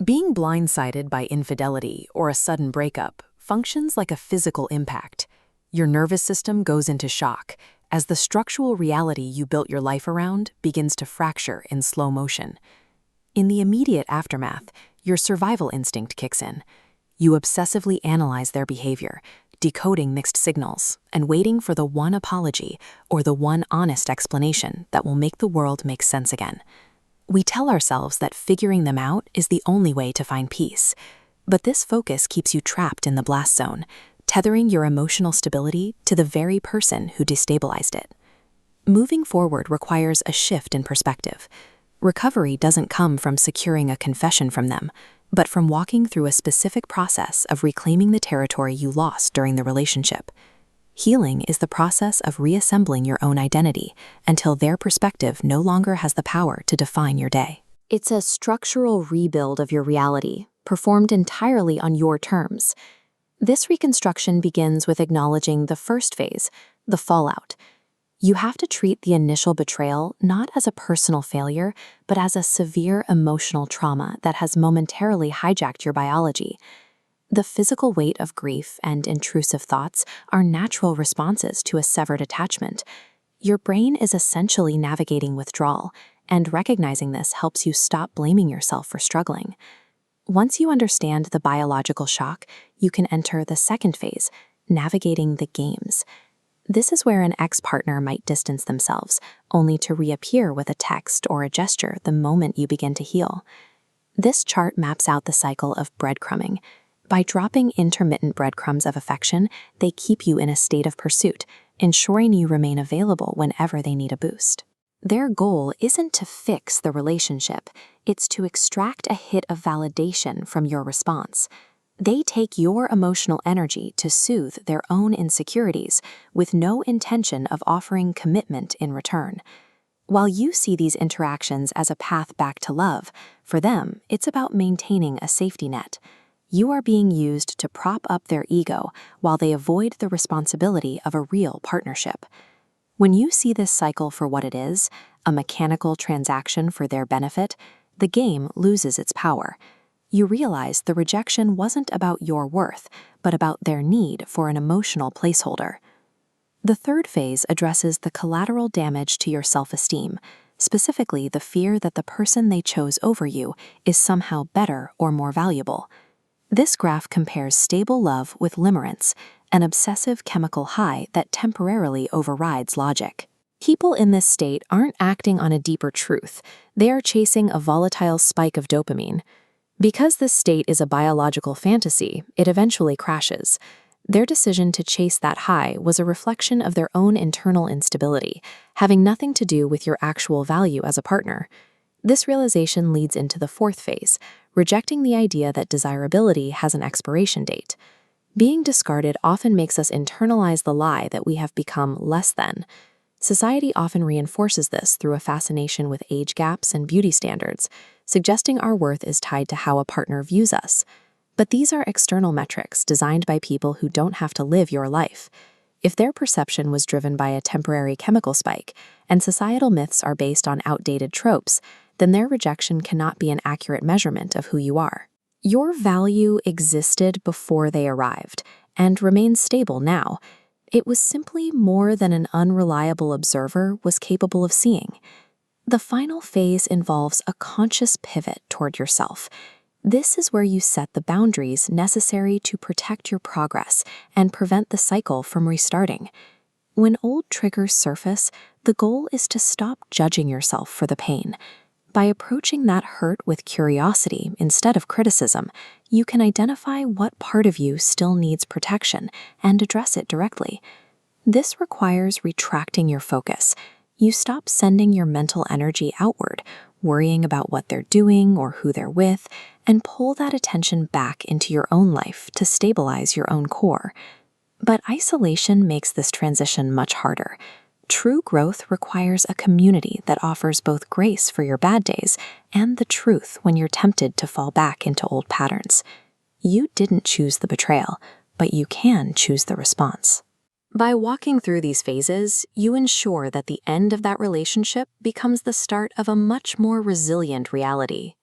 Being blindsided by infidelity or a sudden breakup functions like a physical impact. Your nervous system goes into shock as the structural reality you built your life around begins to fracture in slow motion. In the immediate aftermath, your survival instinct kicks in. You obsessively analyze their behavior, decoding mixed signals, and waiting for the one apology or the one honest explanation that will make the world make sense again. We tell ourselves that figuring them out is the only way to find peace. But this focus keeps you trapped in the blast zone, tethering your emotional stability to the very person who destabilized it. Moving forward requires a shift in perspective. Recovery doesn't come from securing a confession from them, but from walking through a specific process of reclaiming the territory you lost during the relationship. Healing is the process of reassembling your own identity until their perspective no longer has the power to define your day. It's a structural rebuild of your reality, performed entirely on your terms. This reconstruction begins with acknowledging the first phase, the fallout. You have to treat the initial betrayal not as a personal failure, but as a severe emotional trauma that has momentarily hijacked your biology. The physical weight of grief and intrusive thoughts are natural responses to a severed attachment. Your brain is essentially navigating withdrawal, and recognizing this helps you stop blaming yourself for struggling. Once you understand the biological shock, you can enter the second phase, navigating the games. This is where an ex-partner might distance themselves, only to reappear with a text or a gesture the moment you begin to heal. This chart maps out the cycle of breadcrumbing. By dropping intermittent breadcrumbs of affection, they keep you in a state of pursuit, ensuring you remain available whenever they need a boost. Their goal isn't to fix the relationship, it's to extract a hit of validation from your response. They take your emotional energy to soothe their own insecurities with no intention of offering commitment in return. While you see these interactions as a path back to love, for them, it's about maintaining a safety net. You are being used to prop up their ego while they avoid the responsibility of a real partnership. When you see this cycle for what it is, a mechanical transaction for their benefit, the game loses its power. You realize the rejection wasn't about your worth, but about their need for an emotional placeholder. The third phase addresses the collateral damage to your self-esteem, specifically the fear that the person they chose over you is somehow better or more valuable. This graph compares stable love with limerence, an obsessive chemical high that temporarily overrides logic. People in this state aren't acting on a deeper truth. They are chasing a volatile spike of dopamine. Because this state is a biological fantasy, it eventually crashes. Their decision to chase that high was a reflection of their own internal instability, having nothing to do with your actual value as a partner. This realization leads into the fourth phase, rejecting the idea that desirability has an expiration date. Being discarded often makes us internalize the lie that we have become less than. Society often reinforces this through a fascination with age gaps and beauty standards, suggesting our worth is tied to how a partner views us. But these are external metrics designed by people who don't have to live your life. If their perception was driven by a temporary chemical spike, and societal myths are based on outdated tropes, then their rejection cannot be an accurate measurement of who you are. Your value existed before they arrived, and remains stable now. It was simply more than an unreliable observer was capable of seeing. The final phase involves a conscious pivot toward yourself. This is where you set the boundaries necessary to protect your progress and prevent the cycle from restarting. When old triggers surface, the goal is to stop judging yourself for the pain. By approaching that hurt with curiosity instead of criticism, you can identify what part of you still needs protection and address it directly. This requires retracting your focus. You stop sending your mental energy outward, worrying about what they're doing or who they're with, and pull that attention back into your own life to stabilize your own core. But isolation makes this transition much harder. True growth requires a community that offers both grace for your bad days and the truth when you're tempted to fall back into old patterns. You didn't choose the betrayal, but you can choose the response. By walking through these phases, you ensure that the end of that relationship becomes the start of a much more resilient reality.